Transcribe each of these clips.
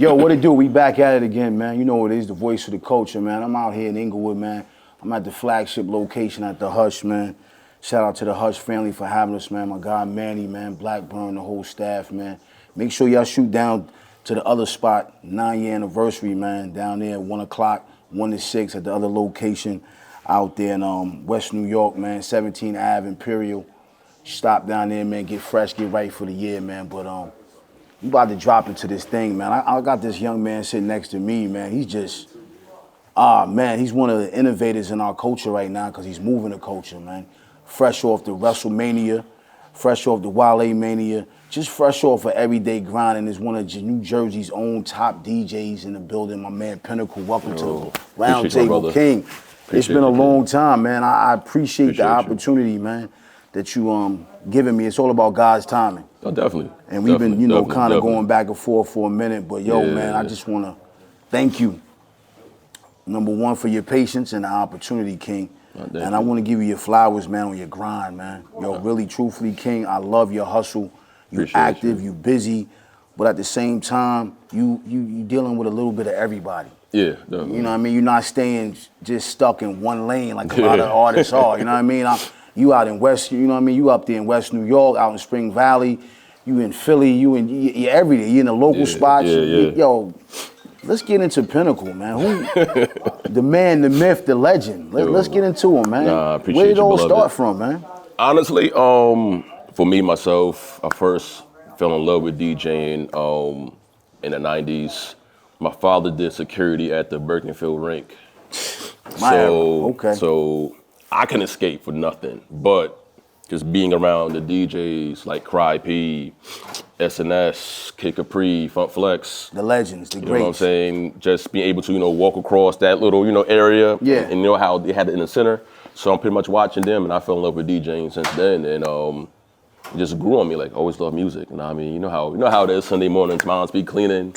Yo, what it do? We back at it again, man. You know what it is, the voice of the culture, man. I'm out here in Inglewood, man. I'm at the flagship location at the Hush, man. Shout out to the Hush family for having us, man. My guy Manny, man, Blackburn, the whole staff, man. Make sure y'all shoot down to the other spot, 9-year anniversary, man. Down there at 1 o'clock, 1 to 6 at the other location out there in West New York, man. 17 Ave, Imperial. Stop down there, man. Get fresh, get right for the year, man. But we about to drop into this thing, man. I got this young man sitting next to me, man. He's just, man, he's one of the innovators in our culture right now because he's moving the culture, man. Fresh off the WrestleMania, fresh off the Wale Mania, just fresh off of everyday grinding is one of New Jersey's own top DJs in the building. My man Pinnacle, welcome to the Round Table King. It's been a long time, man. I appreciate the opportunity, man, that you giving me. It's all about God's timing. Oh, definitely. And we've been, kind of going back and forth for a minute. But yo, man, I just want to thank you, number one, for your patience and the opportunity, King. And I want to give you your flowers, man, on your grind, man. Yo, really, truthfully, King, I love your hustle. You active, you busy, but at the same time, you dealing with a little bit of everybody. Yeah, definitely. You know what I mean? You're not staying just stuck in one lane like a lot of artists are. You know what I mean? You out in West, you know what I mean? You up there in West New York, out in Spring Valley. You in Philly. You everywhere. You in the local spots. Yo, let's get into Pinnacle, man. The man, the myth, the legend. Let's get into him, man. Nah, I appreciate Where did it all beloved. start from, man? Honestly, for me, myself, I first fell in love with DJing in the 90s. My father did security at the Birkenfield rink. So I couldn't escape for nothing. But just being around the DJs like Cry P, SNS, Kid Capri, Funk Flex. The legends, the greats. You know what I'm saying? Just being able to, walk across that little, area. Yeah. And you know how they had it in the center. So I'm pretty much watching them, and I fell in love with DJing since then. And it just grew on me, like, always love music. You know what I mean? You know how it is Sunday mornings, moms be cleaning.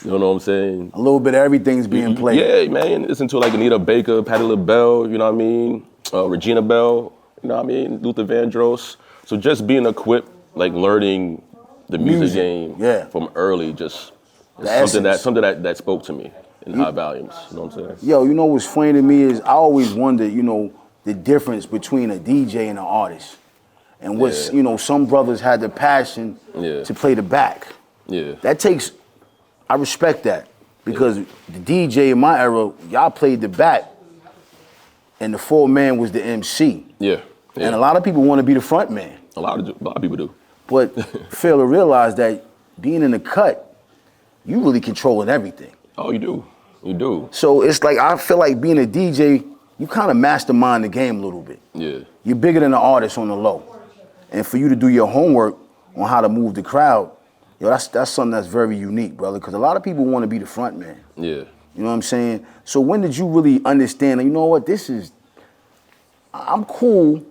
You know what I'm saying? A little bit of everything's being played. Yeah, man. Listen to like Anita Baker, Patti LaBelle, you know what I mean? Regina Bell, you know what I mean? Luther Vandross. So just being equipped, like learning the music game from early, just something that spoke to me in high volumes. You know what I'm saying? Yo, you know what's funny to me is I always wondered, the difference between a DJ and an artist. And what's, some brothers had the passion to play the back. Yeah. That takes, I respect that. Because the DJ in my era, y'all played the back and the four-man was the MC. Yeah. And a lot of people want to be the front man. A lot of people do. But fail to realize that being in the cut, you really controlling everything. Oh, you do. You do. So it's like, I feel like being a DJ, you kind of mastermind the game a little bit. Yeah. You're bigger than the artist on the low. And for you to do your homework on how to move the crowd, that's something that's very unique, brother, because a lot of people want to be the front man. Yeah. You know what I'm saying? So when did you really understand, you know what, I'm cool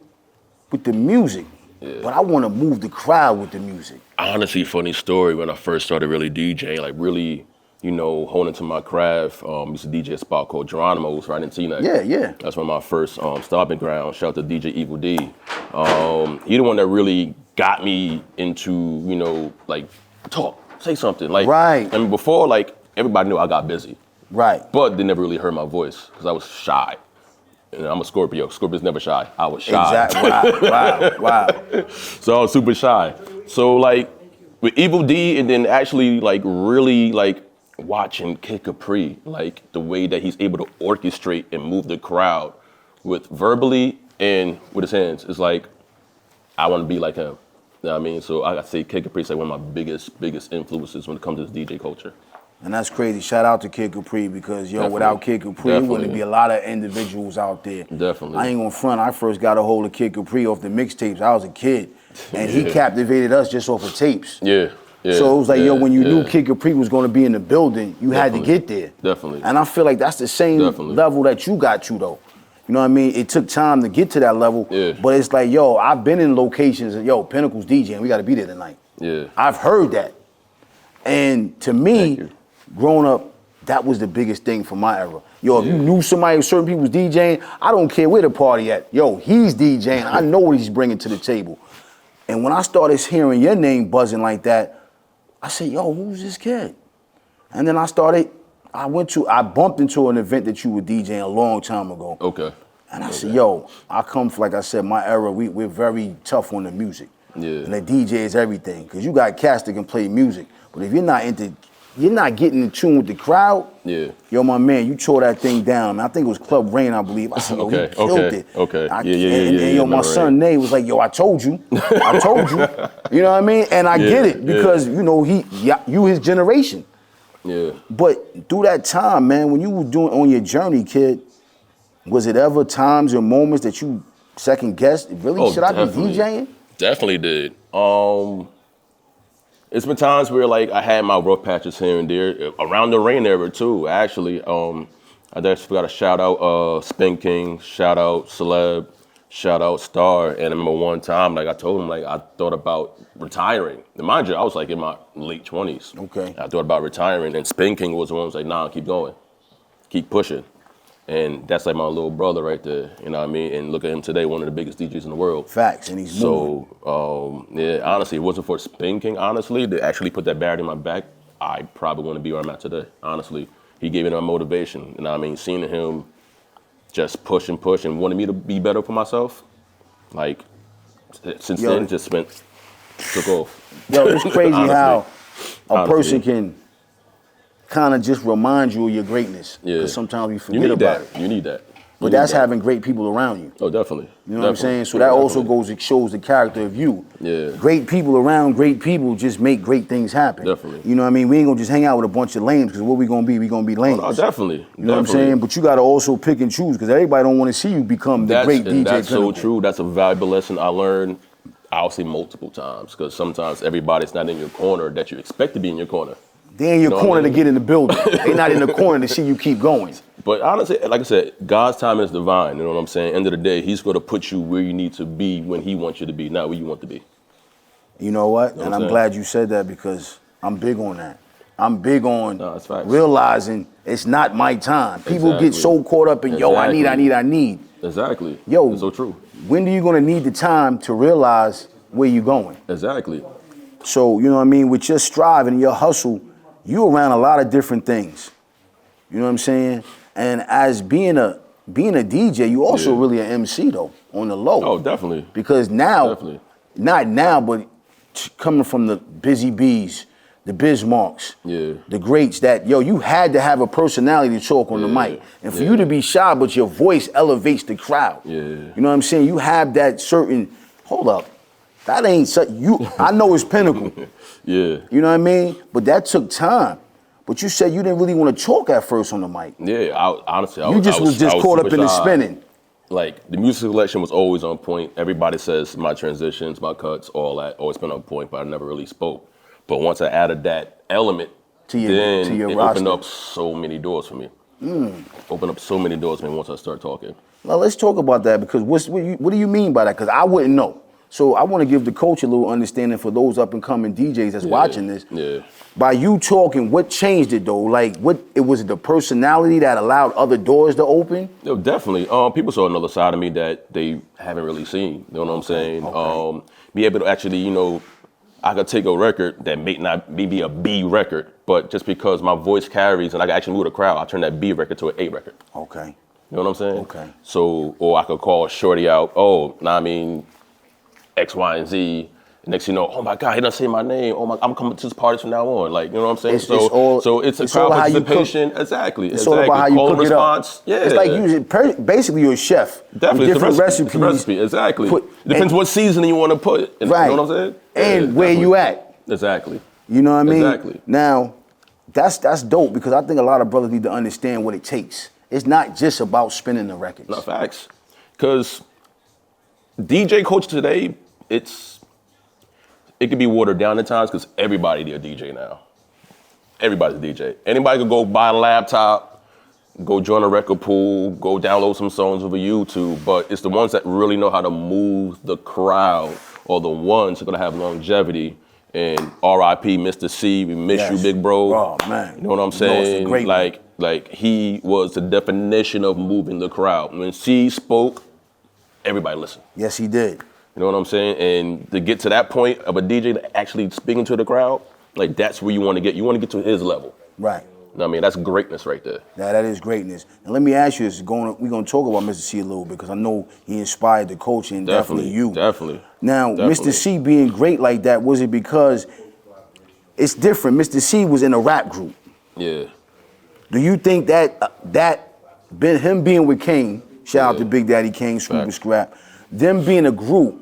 with the music, but I want to move the crowd with the music. Honestly, funny story, when I first started really DJing, like really, honing to my craft, used to DJ a spot called Geronimo's right in Teaneck. Yeah. That's one of my first stomping grounds. Shout out to DJ Evil D. He the one that really got me into, like, talk, say something. Like, right. I mean, before, like, everybody knew I got busy. Right. But they never really heard my voice because I was shy. And I'm a Scorpio. Scorpio's never shy. I was shy. Exactly. Wow. So I was super shy. So, like, with Evil D and then actually, like, really, like, watching Kid Capri, like the way that he's able to orchestrate and move the crowd with verbally and with his hands, it's like, I want to be like him. You know what I mean? So I say Kid Capri is like one of my biggest influences when it comes to this DJ culture. And that's crazy. Shout out to Kid Capri because, without Kid Capri, there wouldn't be a lot of individuals out there. Definitely. I ain't gonna front. I first got a hold of Kid Capri off the mixtapes. I was a kid. And he captivated us just off of tapes. Yeah. So it was like, when you knew Kid Capri was going to be in the building, you had to get there. Definitely. And I feel like that's the same level that you got to, though. You know what I mean? It took time to get to that level. But it's like, I've been in locations and, Pinnacle's DJing. We got to be there tonight. Yeah. I've heard that. And to me, growing up, that was the biggest thing for my era. If you knew somebody, certain people was DJing, I don't care where the party at. He's DJing. I know what he's bringing to the table. And when I started hearing your name buzzing like that, I said, who's this kid? And then I bumped into an event that you were DJing a long time ago. Okay. And I said, yo, I come from, like I said, my era, we're very tough on the music. Yeah. And the DJ is everything. Because you got cats that can play music. But if you're not getting in tune with the crowd, yo, my man, you tore that thing down. I think it was Club Rain, I believe. I said, yo, he killed it. Okay. And yo, my son Nay was like, yo, I told you. I told you. You know what I mean? And I get it because, you know, you his generation. Yeah. But through that time, man, when you were doing on your journey, kid, was it ever times or moments that you second guessed? Really, should I be DJing? Definitely did. It's been times where like I had my rough patches here and there around the Rain era too. Actually, I just forgot to shout out Spin King, shout out Celeb, shout out Star. And I remember one time, like I told him, like I thought about retiring. And mind you, I was like in my late 20s. Okay. I thought about retiring, and Spin King was the one who was like, nah, keep going, keep pushing. And that's like my little brother right there, you know what I mean? And look at him today, one of the biggest DJs in the world. Facts, and he's moving. Yeah, honestly, it wasn't for Spin King, honestly, to actually put that barrier in my back, I probably wouldn't be where I'm at today, honestly. He gave me that motivation, you know what I mean? Seeing him just push and wanted me to be better for myself, like, since then, just took off. Yo, it's crazy how a person can kind of just remind you of your greatness. Yeah. Because sometimes we forget about it. You need that. But that's having great people around you. Oh, definitely. You know what I'm saying? So that also shows the character of you. Yeah. Great people around great people just make great things happen. Definitely. You know what I mean? We ain't gonna just hang out with a bunch of lames, because what we gonna be? We gonna be lames. Oh, definitely. You know what I'm saying? But you gotta also pick and choose, because everybody don't want to see you become the great DJ. That's so true. That's a valuable lesson I learned, I'll say multiple times, because sometimes everybody's not in your corner that you expect to be in your corner. They're in your corner to get in the building. They're not in the corner to see you keep going. But honestly, like I said, God's time is divine. You know what I'm saying? End of the day, he's going to put you where you need to be when he wants you to be, not where you want to be. You know what? And I'm glad you said that, because I'm big on that. I'm big on realizing it's not my time. People get so caught up in, yo, I need. Exactly. Yo, it's so true. When are you going to need the time to realize where you're going? Exactly. So, you know what I mean? With your strive and your hustle, you're around a lot of different things. You know what I'm saying? And as being a DJ, you also really an MC though, on the low. Oh, definitely. Because now, not now, but coming from the Busy Bees, the Bismarcks, the greats that, yo, you had to have a personality to talk on the mic. And for you to be shy, but your voice elevates the crowd. You know what I'm saying? You have that certain, hold up, that ain't such, I know it's Pinnacle. You know what I mean? But that took time. But you said you didn't really want to talk at first on the mic. Yeah, honestly, I was caught up in the spinning. Like, the music selection was always on point. Everybody says my transitions, my cuts, all that, always been on point, but I never really spoke. But once I added that element, to your it opened up so many doors for me. Opened up so many doors for me once I started talking. Well, let's talk about that, because what do you mean by that? Because I wouldn't know. So I want to give the coach a little understanding for those up and coming DJs that's watching this. By you talking, what changed it though? Like, was it the personality that allowed other doors to open? No, definitely. People saw another side of me that they haven't really seen. You know what I'm saying? Be able to actually, you know, I could take a record that may not be a B record, but just because my voice carries and I can actually move the crowd, I turn that B record to an A record. Okay. You know what I'm saying? Okay. So, or I could call Shorty out, X, Y, and Z. Next you know, oh my God, he doesn't say my name. Oh my, I'm coming to this party from now on. Like, you know what I'm saying? It's a crowd participation. Exactly. It's all about how you cook it up. Yeah. It's like basically you're a chef. Definitely. Different recipes. Recipe. Exactly. Depends what seasoning you want to put. You know what I'm saying? And where you at. Exactly. You know what I mean? Exactly. Now, that's dope, because I think a lot of brothers need to understand what it takes. It's not just about spinning the records. No, facts. Because DJ culture today, it could be watered down at times, because everybody a DJ now. Everybody's a DJ. Anybody could go buy a laptop, go join a record pool, go download some songs over YouTube, but it's the ones that really know how to move the crowd, or the ones who are gonna have longevity. And R.I.P. Mr. C, we miss you, big bro. Oh man. You know what I'm saying? Like he was the definition of moving the crowd. When C spoke, everybody listened. Yes, he did. You know what I'm saying? And to get to that point of a DJ that actually speaking to the crowd, like that's where you want to get. You want to get to his level. Right. You know what I mean? That's greatness right there. That is greatness. And let me ask you this, we're going to talk about Mr. C a little bit because I know he inspired the culture and definitely you. Definitely. Now, Mr. C being great like that, was it because it's different? Mr. C was in a rap group. Yeah. Do you think him being with Kane, shout out to Big Daddy Kane, Scuba Scrap, them being a group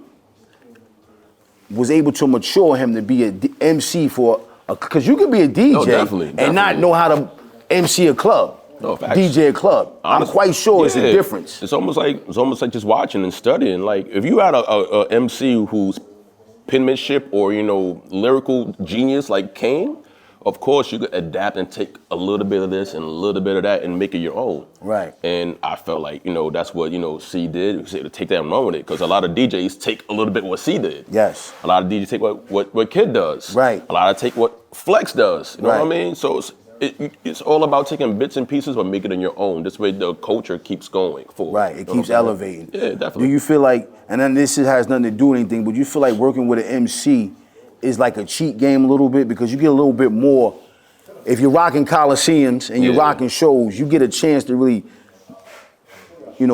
was able to mature him to be a MC for because you could be a DJ and not know how to MC a club, DJ a club. Honestly, I'm quite sure it's a difference. It's almost like just watching and studying. Like if you had a MC who's penmanship or lyrical genius like Kane, of course you could adapt and take a little bit of this and a little bit of that and make it your own. Right. And I felt like that's what C did. To take that and run with it because a lot of DJs take a little bit what C did. Yes. A lot of DJs take what Kid does. Right. A lot of take what Flex does. You know what I mean? So it's all about taking bits and pieces but making it your own. This way the culture keeps going forward. Right. It keeps elevating. Yeah, definitely. Do you feel like, and then this has nothing to do with anything, but you feel like working with an MC is like a cheat game a little bit because you get a little bit more. If you're rocking Coliseums and you're rocking shows, you get a chance to really,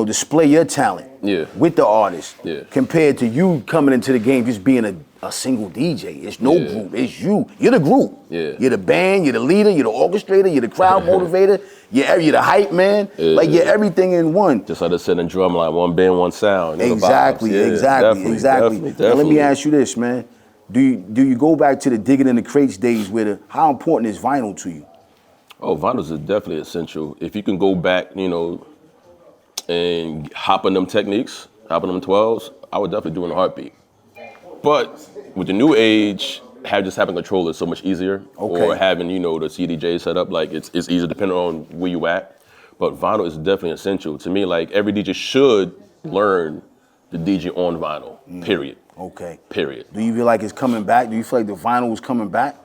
display your talent with the artist compared to you coming into the game just being a single DJ. It's no group. It's you. You're the group. Yeah. You're the band. You're the leader. You're the orchestrator. You're the crowd motivator. You're the hype man. Like you're everything in one. Just like I said in drumline, one band, one sound. Exactly. Definitely. Now, let me ask you this, man. Do you go back to the digging in the crates days how important is vinyl to you? Oh, vinyls is definitely essential. If you can go back, and hop on them techniques, hop on them 12s, I would definitely do it in a heartbeat. But with the new age, having control is so much easier. Okay. Or having, the CDJ set up, like it's easier depending on where you at. But vinyl is definitely essential. To me, like every DJ should learn the DJ on vinyl, period. Okay. Period. Do you feel like it's coming back? Do you feel like the vinyl is coming back?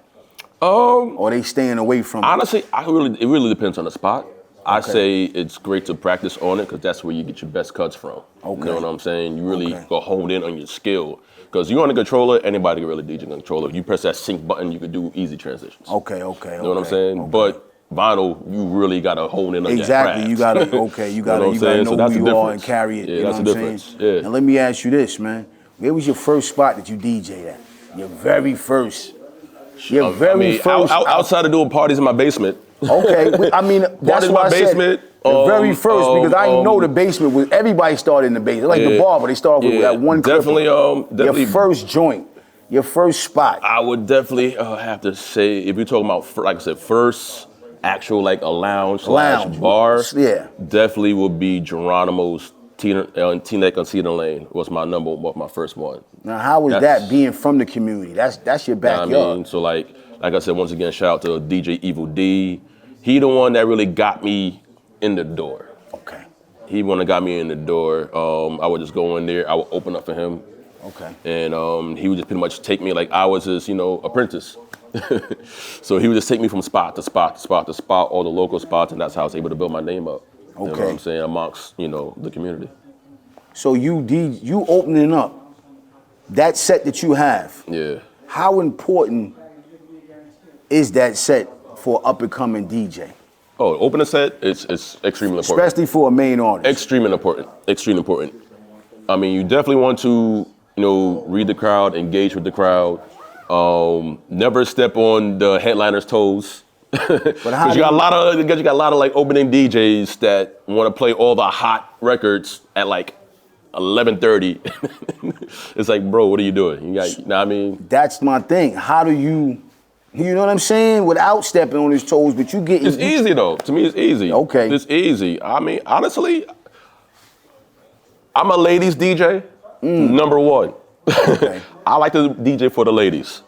Or are they staying away from it? Honestly, it really depends on the spot. I say it's great to practice on it because that's where you get your best cuts from. Okay. You know what I'm saying? You really go hone in on your skill. Because you on a controller, anybody can really DJ a controller. If you press that sync button, you can do easy transitions. Okay. You know what I'm saying? Okay. But vinyl, you really got to hone in on your craft. You got to, you got to know who you are and carry it. Yeah, you know that's what the I'm difference. saying? Yeah. And let me ask you this, man. Where was your first spot that you DJ'd at? Your very first. First. Outside of doing parties in my basement. Okay. I mean, that's why I said the very first because I know the basement was, everybody started in the basement. Like the bar, but they start off with that one clip. Definitely. Your first joint, your first spot. I would definitely have to say, if you're talking about, like I said, first actual like a lounge / bar, definitely would be Geronimo's Teaneck on Cedar Lane was my first one. Now, how was that being from the community? That's your backyard. I mean, so like I said, once again, shout out to DJ Evil D. He the one that really got me in the door. Okay. He one that got me in the door. I would just go in there. I would open up for him. Okay. And he would just pretty much take me like I was his, apprentice. So he would just take me from spot to spot to spot to spot, all the local spots, and that's how I was able to build my name up. Okay. You know what I'm saying? Amongst, the community. So you opening up that set that you have. Yeah. How important is that set for up and coming DJ? Oh, open a set, it's extremely important. Especially for a main artist. Extremely important. I mean, you definitely want to, read the crowd, engage with the crowd. Never step on the headliner's toes. Because you got a lot of like opening DJs that want to play all the hot records at like 11:30. It's like, bro, what are you doing? You know what I mean? That's my thing. How do you know what I'm saying? Without stepping on his toes, but you get. It's easy though. To me, it's easy. Okay. It's easy. I mean, honestly, I'm a ladies DJ. Number one. Okay. I like to DJ for the ladies.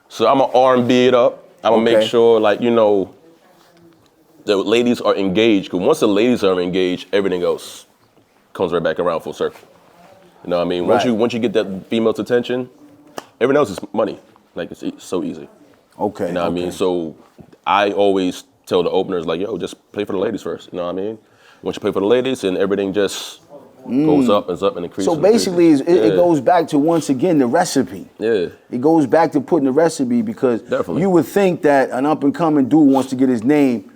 So I'm gonna R&B it up. I'm gonna make sure, like, the ladies are engaged. Because once the ladies are engaged, everything else comes right back around full circle. You know what I mean? Right. Once you get that female's attention, everything else is money. Like, it's so easy. Okay. You know what I mean? So I always tell the openers, like, yo, just play for the ladies first. You know what I mean? Once you play for the ladies, and everything just Goes up and increases. So basically, it goes back to, once again, the recipe. Yeah. It goes back to putting the recipe, because Definitely. you would think that an up-and-coming dude wants to get his name.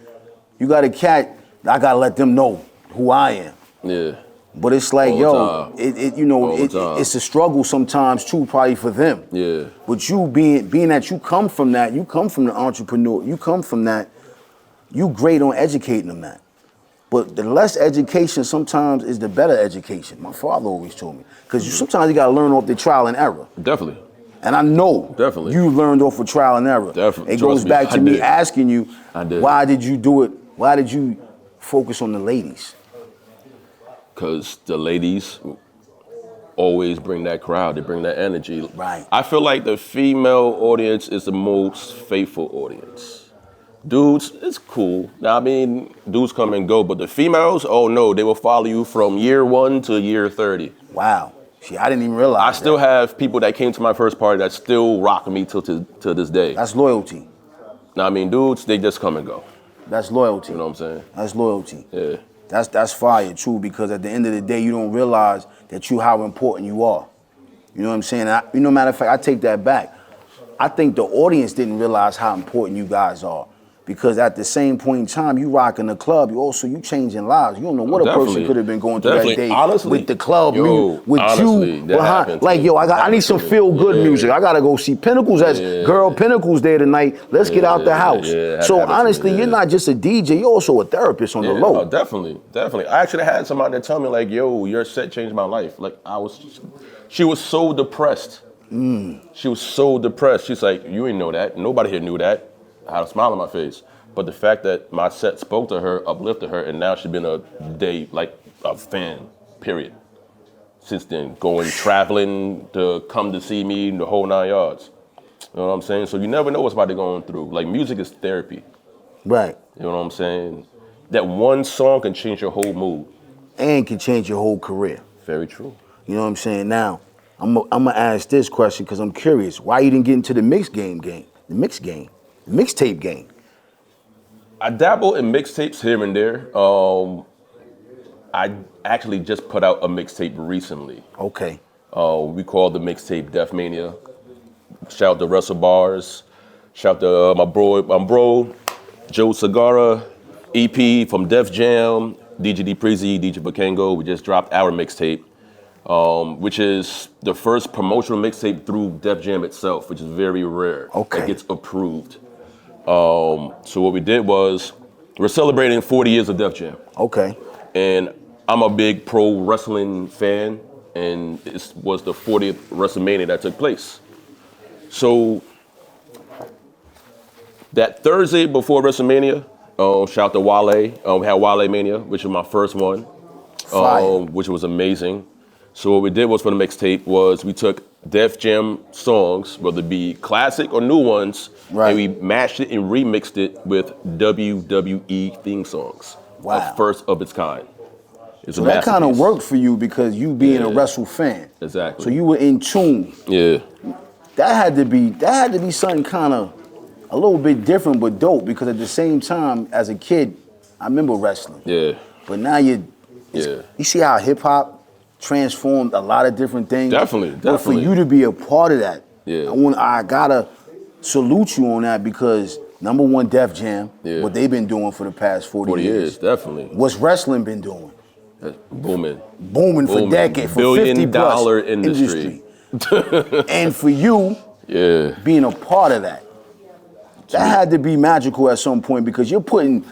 You got a cat, I got to let them know who I am. Yeah. But it's like, it's a struggle sometimes too, probably for them. Yeah. But you being that you come from that, you come from the entrepreneur, you come from that, you great on educating them that. But the less education sometimes is the better education. My father always told me. Because sometimes you got to learn off the trial and error. Definitely. And I know you learned off of trial and error. Definitely. It goes back to me asking you, why did you do it? Why did you focus on the ladies? Because the ladies always bring that crowd. They bring that energy. Right. I feel like the female audience is the most faithful audience. Dudes, it's cool. Now, I mean, dudes come and go, but the females, oh no, they will follow you from year 1 to year 30. Wow. See, I didn't even realize I still have people that came to my first party that still rock me till to this day. That's loyalty. Now, I mean, dudes, they just come and go. That's loyalty. You know what I'm saying? That's loyalty. Yeah. That's fire, true, because at the end of the day, you don't realize how important you are. You know what I'm saying? Matter of fact, I take that back. I think the audience didn't realize how important you guys are. Because at the same point in time, you rocking the club, you changing lives. You don't know what a person could have been going through that day. Honestly, with the club, you behind. Like, I need some feel-good music. I gotta go see Pinnacles. Girl Pinnacles there tonight. Let's get out the house. So honestly, you're not just a DJ, you're also a therapist on the low. Oh, definitely. I actually had somebody that tell me, like, yo, your set changed my life. Like, she was so depressed. She was so depressed. She's like, you didn't know that. Nobody here knew that. I had a smile on my face. But the fact that my set spoke to her, uplifted her, and now she's been a fan, period. Since then, traveling to come to see me, the whole 9 yards. You know what I'm saying? So you never know what somebody's going through. Like, music is therapy. Right. You know what I'm saying? That one song can change your whole mood. And can change your whole career. Very true. You know what I'm saying? Now, I'm gonna ask this question because I'm curious. Why you didn't get into the mixtape game? I dabble in mixtapes here and there. I actually just put out a mixtape recently. Okay. We call the mixtape Death Mania. Shout out to Russell Bars. Shout out to my bro, Joe Segura, EP from Def Jam, DJ D Prezi, DJ Pinnacle. We just dropped our mixtape, which is the first promotional mixtape through Def Jam itself, which is very rare. Okay. It gets approved. So what we did was, we're celebrating 40 years of Def Jam. Okay. And I'm a big pro wrestling fan, and it was the 40th WrestleMania that took place. So that Thursday before WrestleMania, shout out to Wale. We had Wale Mania, which was my first one, which was amazing. So what we did was, for the mixtape, was we took Def Jam songs, whether it be classic or new ones, and we mashed it and remixed it with WWE theme songs. Wow. A first of its kind. So that kind of worked for you because you being a wrestle fan. Exactly. So you were in tune. Yeah. That had to be something kind of a little bit different but dope, because at the same time, as a kid, I remember wrestling. Yeah. But now you see how hip hop transformed a lot of different things. Definitely. But for you to be a part of that, yeah. I gotta salute you on that, because number one, Def Jam, what they've been doing for the past 40 years. Definitely. What's wrestling been doing? Booming for decades, for $50 billion industry. And for you, being a part of that, that had to be magical at some point, because you're putting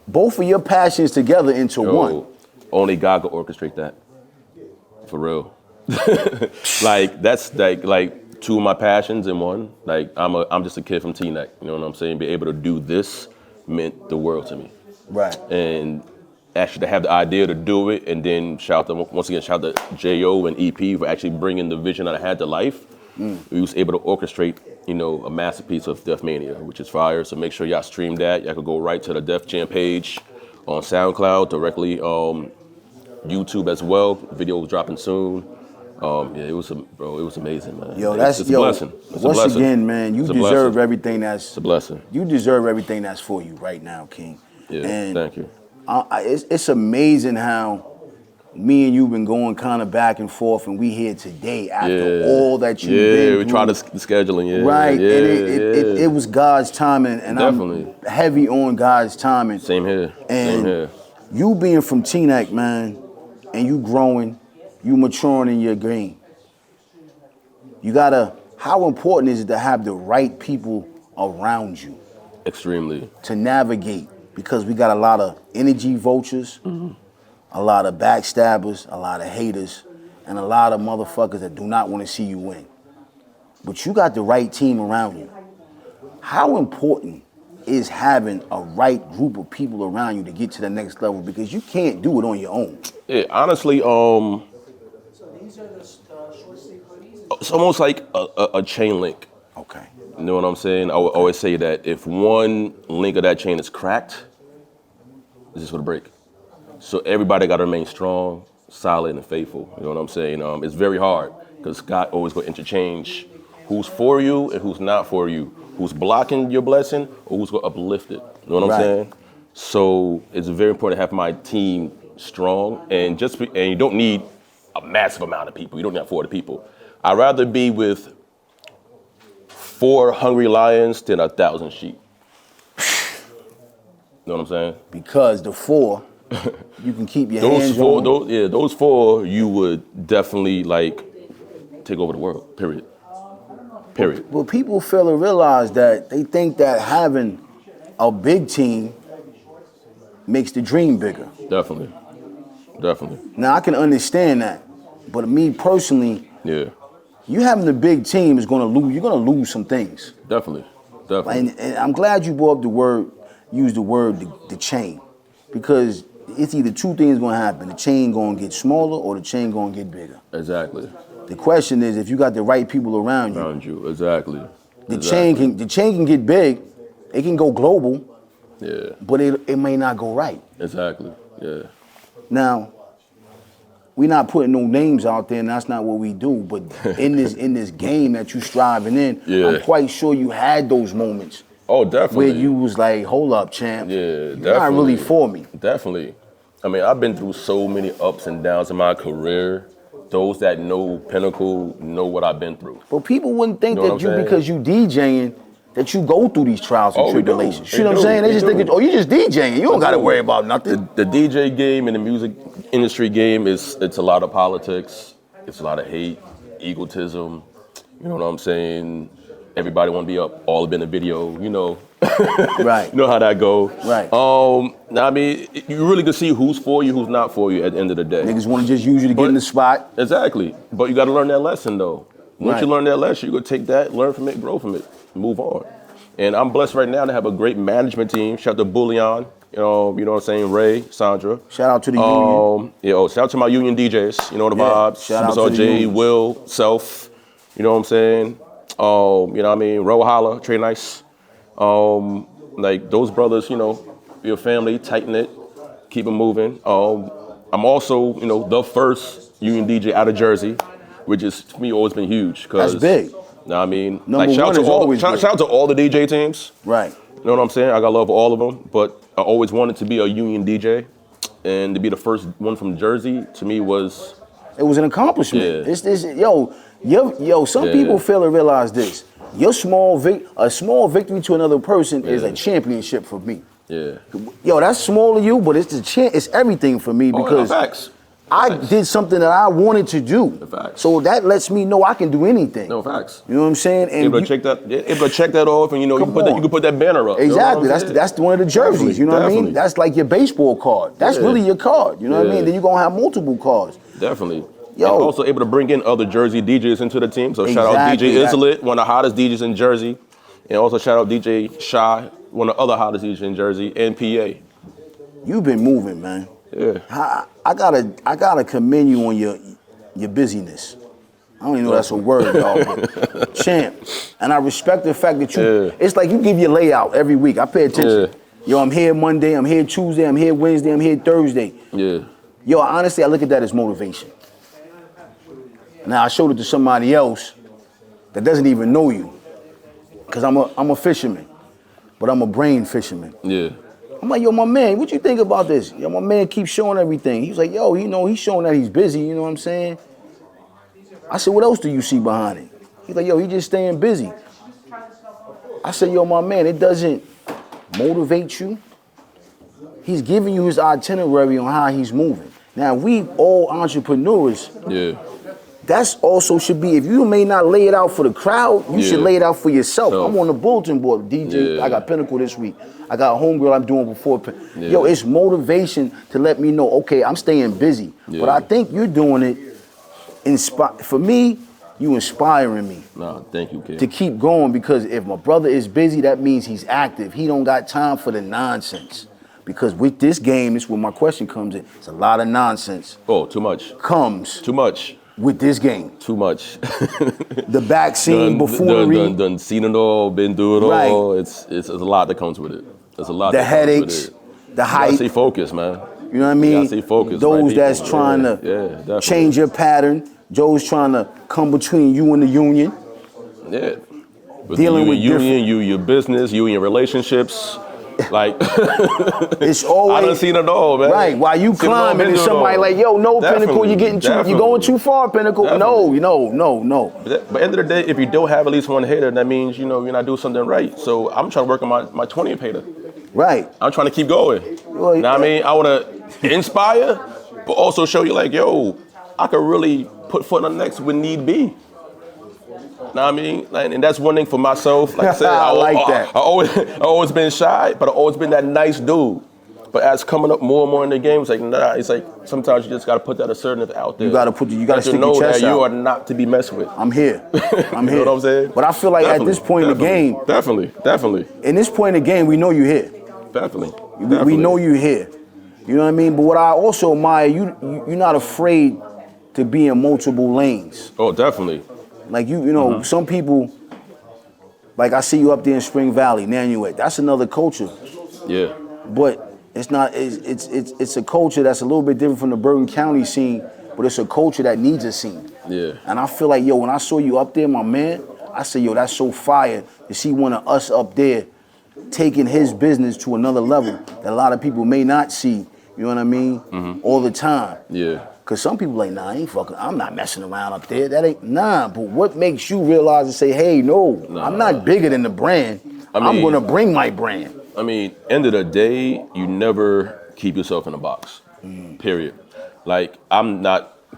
both of your passions together into one. Only God can orchestrate that. For real. Like, that's like two of my passions in one. Like, I'm just a kid from Teaneck, you know what I'm saying? Be able to do this meant the world to me. Right. And actually to have the idea to do it, and then shout out to J.O. and EP for actually bringing the vision that I had to life. We was able to orchestrate, a masterpiece of Def Mania, which is fire. So make sure y'all stream that. Y'all could go right to the Def Jam page on SoundCloud, directly YouTube as well. Video was dropping soon. It was amazing, man. It's a blessing. It's a blessing. Again, man, you deserve everything that's. It's a blessing. You deserve everything that's for you right now, King. Yeah, and thank you. It's amazing how, me and you been going kind of back and forth, and we here today after all that you've been through. Yeah, we tried the scheduling, yeah. Right, yeah, and it was God's timing, and Definitely. I'm heavy on God's timing. Same here, And same here. you being from Teaneck, man, and you growing, you maturing in your game. You gotta, how important is it to have the right people around you? Extremely. To navigate, because we got a lot of energy vultures, a lot of backstabbers, a lot of haters, and a lot of motherfuckers that do not want to see you win. But you got the right team around you. How important is having a right group of people around you to get to the next level? Because you can't do it on your own. Yeah, honestly, it's almost like a chain link. Okay. You know what I'm saying? I would always say that if one link of that chain is cracked, it's just gonna break. So everybody gotta remain strong, solid, and faithful. You know what I'm saying? It's very hard because God always gonna interchange who's for you and who's not for you, who's blocking your blessing or who's gonna uplift it. You know what I'm saying? So it's very important to have my team strong, and and you don't need a massive amount of people. You don't need 40 people. I'd rather be with 4 hungry lions than 1,000 sheep. You know what I'm saying? Because the 4, you can keep your hands on. Those 4, you would definitely like take over the world. Period. Well, people fail to realize that they think that having a big team makes the dream bigger. Definitely. Now I can understand that, but me personally, you having a big team is gonna lose. You're gonna lose some things. Definitely. And I'm glad you brought up use the word the chain, because it's either 2 things gonna happen: the chain gonna get smaller or the chain gonna get bigger. Exactly. The question is, if you got the right people around you. Exactly. The chain can get big, it can go global. Yeah. But it may not go right. Exactly. Yeah. Now, we're not putting no names out there, and that's not what we do. But in this game that you striving in, I'm quite sure you had those moments. Oh, definitely. Where you was like, hold up, champ. Yeah, You're definitely. not really for me. Definitely. I mean, I've been through so many ups and downs in my career. Those that know Pinnacle know what I've been through. But people wouldn't think You know that because you DJing, that you go through these trials and tribulations. You know what I'm saying? They just think, you just DJing. You don't got to worry about nothing. The DJ game and the music industry game it's a lot of politics. It's a lot of hate, egotism. You know what I'm saying? Everybody want to be up all up in the video. You know. Right. You know how that go. Right. I mean, you really can see who's for you, who's not for you at the end of the day. Niggas want to just use you to get in the spot. Exactly. But you got to learn that lesson, though. Once you learn that lesson, you go take that, learn from it, grow from it, move on. And I'm blessed right now to have a great management team. Shout out to Bullion, you know what I'm saying, Ray, Sandra. Shout out to the union. Shout out to my union DJs, you know the vibes. Shout out to the Jay, unions. Will, Self, you know what I'm saying? You know what I mean? Ro Holla, Trey Nice. Like those brothers, you know, your family, tighten it, keep it moving. I'm also, you know, the first union DJ out of Jersey, which is to me always been huge. That's big. You know what I mean? Number shout out to all the DJ teams. Right. You know what I'm saying? I got love for all of them, but I always wanted to be a union DJ, and to be the first one from Jersey to me was. It was an accomplishment. Yeah. Some people fail to realize this. A small victory to another person is a championship for me. Yeah. That's small to you, but it's everything for me because facts. I did something that I wanted to do. Facts. So that lets me know I can do anything. No facts. You know what I'm saying? And able to check that off, and you know you can put that banner up. Exactly. You know That's one of the jerseys. You know what I mean? That's like your baseball card. That's really your card. You know what I mean? Then you're gonna have multiple cards. Definitely. And also able to bring in other Jersey DJs into the team. So shout out DJ Islet, one of the hottest DJs in Jersey. And also shout out DJ Shy, one of the other hottest DJs in Jersey, and PA. You've been moving, man. Yeah. I gotta commend you on your busyness. I don't even know that's a word, dog. But champ. And I respect the fact that it's like you give your layout every week. I pay attention. I'm here Monday, I'm here Tuesday, I'm here Wednesday, I'm here Thursday. Yeah. Honestly, I look at that as motivation. Now I showed it to somebody else that doesn't even know you, because I'm a fisherman, but I'm a brain fisherman. Yeah. I'm like, yo, my man, what you think about this? Yo, my man keeps showing everything. He's like, yo, he's showing that he's busy, you know what I'm saying? I said, what else do you see behind it? He's like, yo, he just staying busy. I said, yo, my man, it doesn't motivate you. He's giving you his itinerary on how he's moving. Now, we all entrepreneurs. Yeah. That's also should be, if you may not lay it out for the crowd, you should lay it out for yourself. I'm on the bulletin board, DJ. I got Pinnacle this week. I got Homegirl I'm doing before. Yo, it's motivation to let me know, okay, I'm staying busy. But I think you're doing it, for me, you inspiring me. No, thank you, kid. To keep going, because if my brother is busy, that means he's active. He don't got time for the nonsense. Because with this game, this is where my question comes in. It's a lot of nonsense. Oh, too much. Comes. Too much. With this game. Too much. The back scene, buffoonery. Done seen it all, been through it all. It's a lot that comes with it. There's a lot the that headaches, comes with it. the hype. You gotta stay focused, man. You know what I mean? You gotta stay focused. Those that's trying to change your pattern. Joe's trying to come between you and the union. Yeah. But Dealing you with union, you your business, you and your relationships. Like it's always I done seen it all, man. Right. While you climbing and somebody like, yo, no, Pinnacle, you're going too far, Pinnacle. Definitely. No. But at the end of the day, if you don't have at least one hater, that means, you're not doing something right. So I'm trying to work on my 20th hater. Right. I'm trying to keep going. Well, you know what I mean? I want to inspire, but also show you like, yo, I could really put foot on the next when need be. Know what I mean? And that's one thing for myself. Like I said, I like that. I always been shy, but I always been that nice dude. But as coming up more and more in the game, it's like sometimes you just gotta put that assertive out there. You gotta stick your chest that you out. are not to be messed with. I'm here. You know what I'm saying? But I feel like at this point in the game, definitely. In this point in the game, we know you're here. Definitely. We know you're here. You know what I mean? But what I also admire, you're not afraid to be in multiple lanes. Oh, definitely. Like you know, some people, like I see you up there in Spring Valley, Nanuet. That's another culture. Yeah. But it's not. It's a culture that's a little bit different from the Bergen County scene, but it's a culture that needs a scene. Yeah. And I feel like, yo, when I saw you up there, my man, I said, yo, that's so fire to see one of us up there taking his business to another level that a lot of people may not see. You know what I mean? All the time. Yeah. Cause some people like, nah, I ain't fucking, I'm not messing around up there. That ain't, nah. But what makes you realize and say, hey, no, I'm not bigger than the brand. I'm gonna bring my brand. I mean, end of the day, you never keep yourself in a box. Period. Like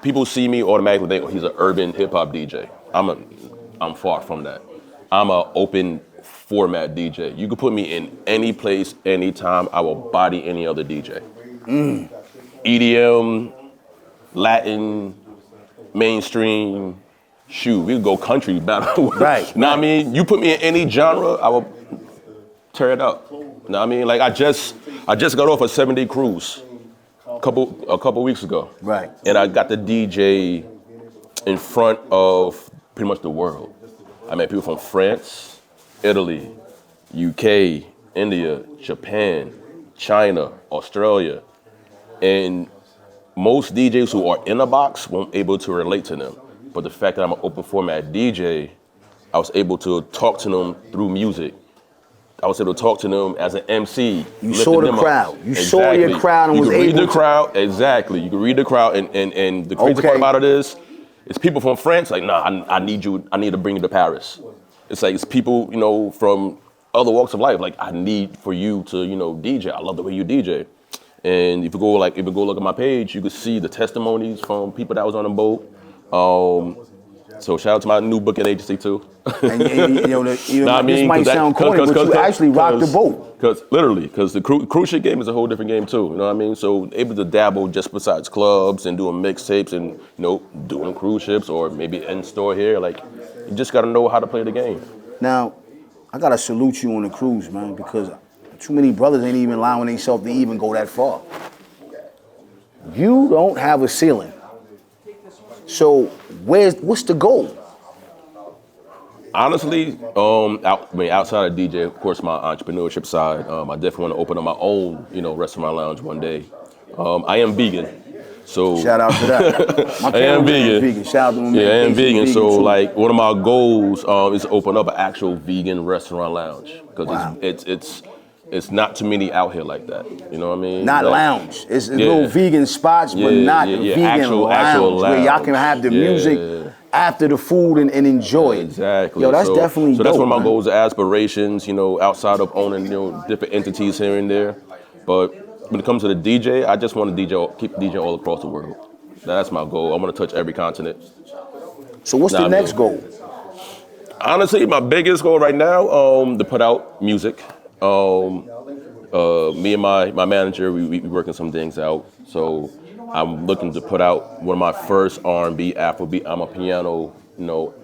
people see me automatically think, oh, he's an urban hip hop DJ. I'm far from that. I'm an open format DJ. You can put me in any place, anytime. I will body any other DJ. EDM. Latin, mainstream, we could go country battle. Right. Know what I mean? You put me in any genre, I will tear it up. Know what I mean? Like I just got off a 7-day cruise a couple weeks ago. Right. And I got the DJ in front of pretty much the world. I met people from France, Italy, UK, India, Japan, China, Australia, and most DJs who are in a box won't able to relate to them. But the fact that I'm an open format DJ, I was able to talk to them through music. I was able to talk to them as an MC. You saw the crowd. You saw your crowd and was able to. You can read the crowd, exactly. You can read the crowd, and the crazy part about it is, it's people from France, like, nah, I need to bring you to Paris. It's like, it's people, from other walks of life, like, I need for you to, DJ. I love the way you DJ. And if you go look at my page, you can see the testimonies from people that was on the boat. So shout out to my new booking agency too. And this might sound corny, but you actually rocked the boat. Because the cruise ship game is a whole different game too. You know what I mean? So able to dabble just besides clubs and doing mixtapes and doing cruise ships or maybe in store here. Like you just got to know how to play the game. Now, I gotta salute you on the cruise, man, because too many brothers ain't even allowing themselves to even go that far. You don't have a ceiling. So what's the goal? Honestly, outside of DJ, of course, my entrepreneurship side, I definitely want to open up my own, restaurant lounge one day. I am vegan, so shout out to that. My I am vegan. Shout out to my man. Yeah, I am vegan. So too. like, one of my goals is to open up an actual vegan restaurant lounge because it's it's not too many out here like that. You know what I mean? Not like, lounge. It's little vegan spots, but not vegan actual lounge where y'all can have the music after the food and enjoy it. Exactly. Yo, that's definitely so that's dope, one of my man. goals and aspirations, you know, outside of owning, you know, different entities here and there. But when it comes to the DJ, I just want to keep DJing all across the world. That's my goal. I want to touch every continent. So what's the next goal? Honestly, my biggest goal right now, to put out music. Me and my manager, we working some things out. So I'm looking to put out one of my first R&B, Afrobeat, Amapiano, you know,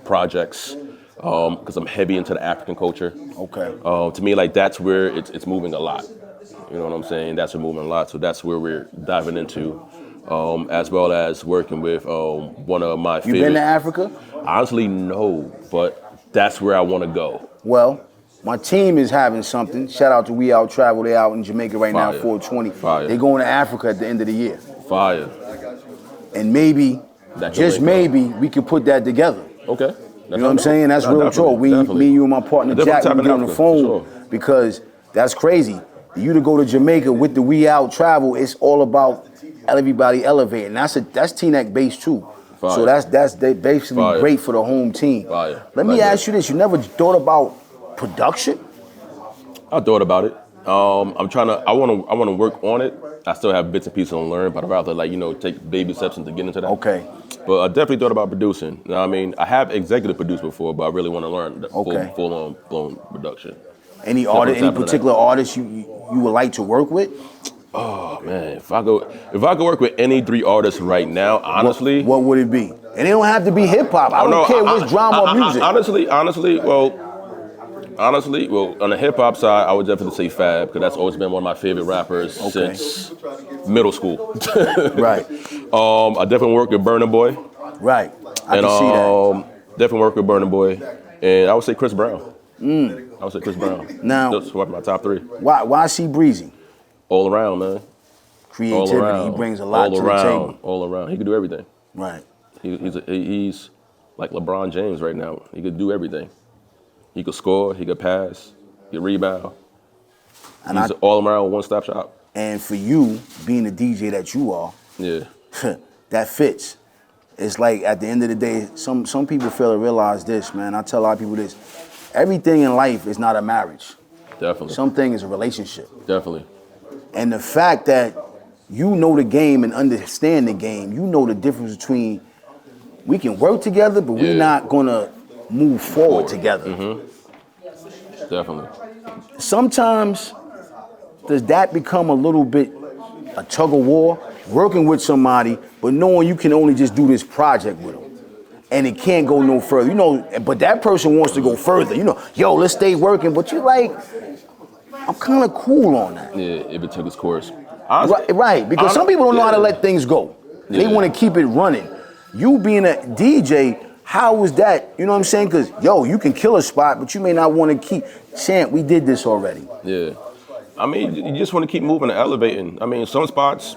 projects. Because I'm heavy into the African culture. Okay. To me, like that's where it's moving a lot. You know what I'm saying? That's where moving a lot. So that's where we're diving into, as well as working with one of my favorite. You been to Africa? Honestly, no, but that's where I want to go. Well, my team is having something. Shout out to We Out Travel. They're out in Jamaica right now, 420. Fire. They're going to Africa at the end of the year. Fire. And maybe, just maybe, we can put that together. Okay. You know what I'm saying? That's real talk. Me, you, and my partner Jack, we get on the phone because that's crazy. You to go to Jamaica with the We Out Travel, it's all about everybody elevating. That's Teaneck base too. Fire. So that's basically great for the home team. Fire. Let me ask you this: you never thought about production? I thought about it. I want to work on it. I still have bits and pieces to learn, but I'd rather take baby steps into getting into that. Okay. But I definitely thought about producing. You know what I mean, I have executive produced before, but I really want to learn the full on blown production. Any particular artist you would like to work with? Oh man, if I could work with any 3 artists right now, honestly, what would it be? And it don't have to be hip hop. I don't care which drama or music. Honestly, on the hip hop side, I would definitely say Fab, because that's always been one of my favorite rappers since middle school. Right. I definitely work with Burna Boy. Right. I can see that. Definitely work with Burna Boy, and I would say Chris Brown. I would say Chris Brown. Now, that's one of my top 3. Why C Breezy? All around, man. Creativity. All around. He brings a lot to the table. All around. He can do everything. Right. He's like LeBron James right now. He could do everything. He could score. He could pass. He could rebound. And he's an all-around one-stop shop. And for you, being the DJ that you are, that fits. It's like at the end of the day, some people fail to realize this, man. I tell a lot of people this. Everything in life is not a marriage. Definitely. Something is a relationship. Definitely. And the fact that you know the game and understand the game, you know the difference between we can work together, but we're not gonna move forward together. Mm-hmm. Definitely. Sometimes, does that become a little bit a tug of war? Working with somebody, but knowing you can only just do this project with them. And it can't go no further. But that person wants to go further. Yo, let's stay working, but you're like, I'm kind of cool on that. Yeah, if it took its course. Right, because some people don't know how to let things go. They want to keep it running. You being a DJ, how was that? You know what I'm saying? Because, you can kill a spot, but you may not want to keep saying, we did this already. Yeah. I mean, you just want to keep moving and elevating. I mean, some spots,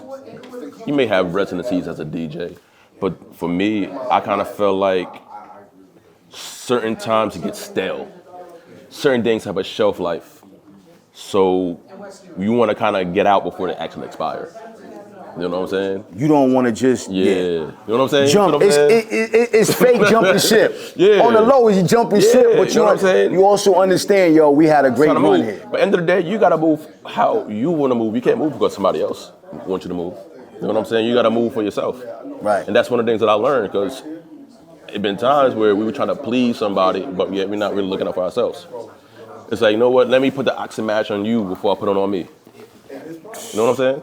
you may have residencies as a DJ. But for me, I kind of feel like certain times it gets stale. Certain things have a shelf life. So you want to kind of get out before they actually expire. You know what I'm saying? You don't want to just You know what I'm saying? Jump. It's fake jumping ship. On the low, you jumping ship, but you know what I'm saying? You also understand, we had a great run here. But at the end of the day, you gotta move how you want to move. You can't move because somebody else wants you to move. You know what I'm saying? You gotta move for yourself. Right. And that's one of the things that I learned, because it's been times where we were trying to please somebody, but yet we're not really looking out for ourselves. It's like, you know what? Let me put the oxygen match on you before I put it on me. You know what I'm saying?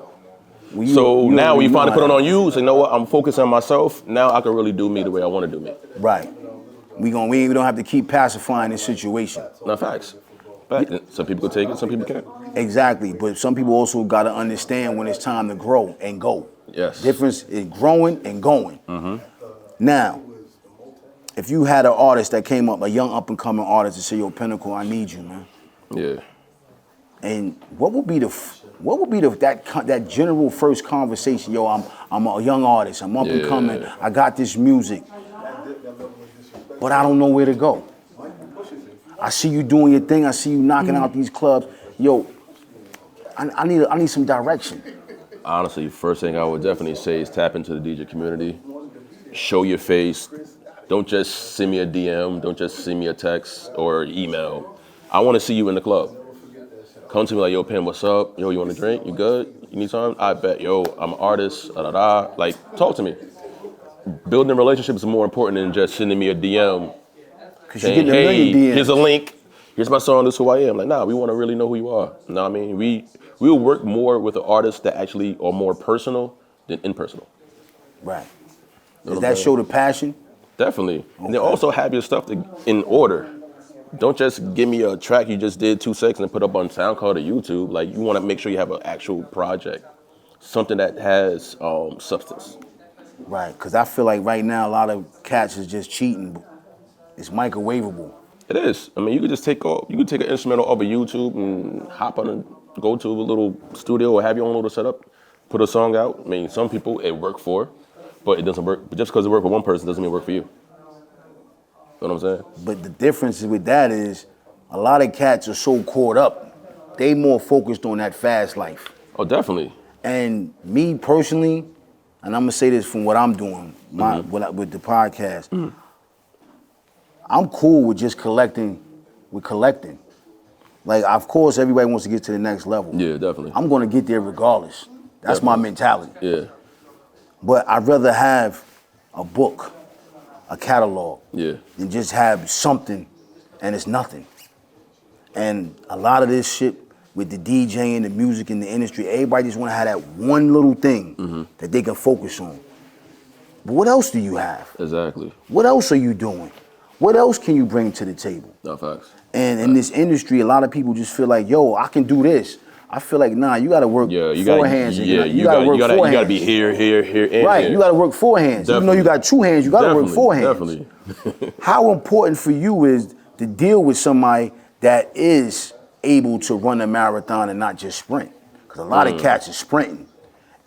So now when you finally put it on you, say, you know what? I'm focusing on myself. Now I can really do me the way I want to do me. Right. We don't have to keep pacifying this situation. No, facts. Some people can take it, some people can't. Exactly, but some people also got to understand when it's time to grow and go. Yes. Difference is growing and going. Mm-hmm. Now, if you had an artist that came up, a young up-and-coming artist, and say, yo, Pinnacle, I need you, man. Yeah. And what would be that general first conversation? Yo, I'm a young artist, I'm up and coming, I got this music, but I don't know where to go. I see you doing your thing, I see you knocking out these clubs. yo, I need some direction. Honestly, first thing I would definitely say is tap into the DJ community. Show your face. Don't just send me a DM. Don't just send me a text or email. I want to see you in the club. Come to me like, yo, Pin, what's up? Yo, you want a drink? You good? You need something? I bet. Yo, I'm an artist. Like, talk to me. Building relationships is more important than just sending me a DM. Saying, hey, here's a link. Here's my song. This is who I am. Like, nah, we want to really know who you are. You know what I mean? We'll work more with the artists that actually are more personal than impersonal. Right. Does that show the passion? Definitely. Okay. And then also have your stuff in order. Don't just give me a track you just did 2 seconds and put up on SoundCloud or YouTube. Like, you want to make sure you have an actual project, something that has substance. Right, because I feel like right now a lot of cats is just cheating. It's microwavable. It is. I mean, you could just take an instrumental off of YouTube and hop on and go to a little studio or have your own little setup, put a song out. I mean, some people it work for, but it doesn't work. But just because it worked for one person doesn't mean it work for you. You know what I'm saying? But the difference with that is a lot of cats are so caught up. They more focused on that fast life. Oh, definitely. And me personally, and I'm gonna say this from what I'm doing with the podcast, I'm cool with just collecting. Like, of course, everybody wants to get to the next level. Yeah, definitely. I'm gonna get there regardless. That's my mentality. Yeah. But I'd rather have a book, a catalog, than just have something and it's nothing. And a lot of this shit with the DJing, the music, and the industry, everybody just want to have that one little thing that they can focus on. But what else do you have? Exactly. What else are you doing? What else can you bring to the table? No, facts. And in this industry, a lot of people just feel like, yo, I can do this. I feel like, nah, you gotta work four hands. You gotta be here, and right, here. You gotta work 4 hands. Definitely. Even though you got 2 hands, you gotta work 4 hands. Definitely. How important for you is to deal with somebody that is able to run a marathon and not just sprint? Because a lot of cats are sprinting.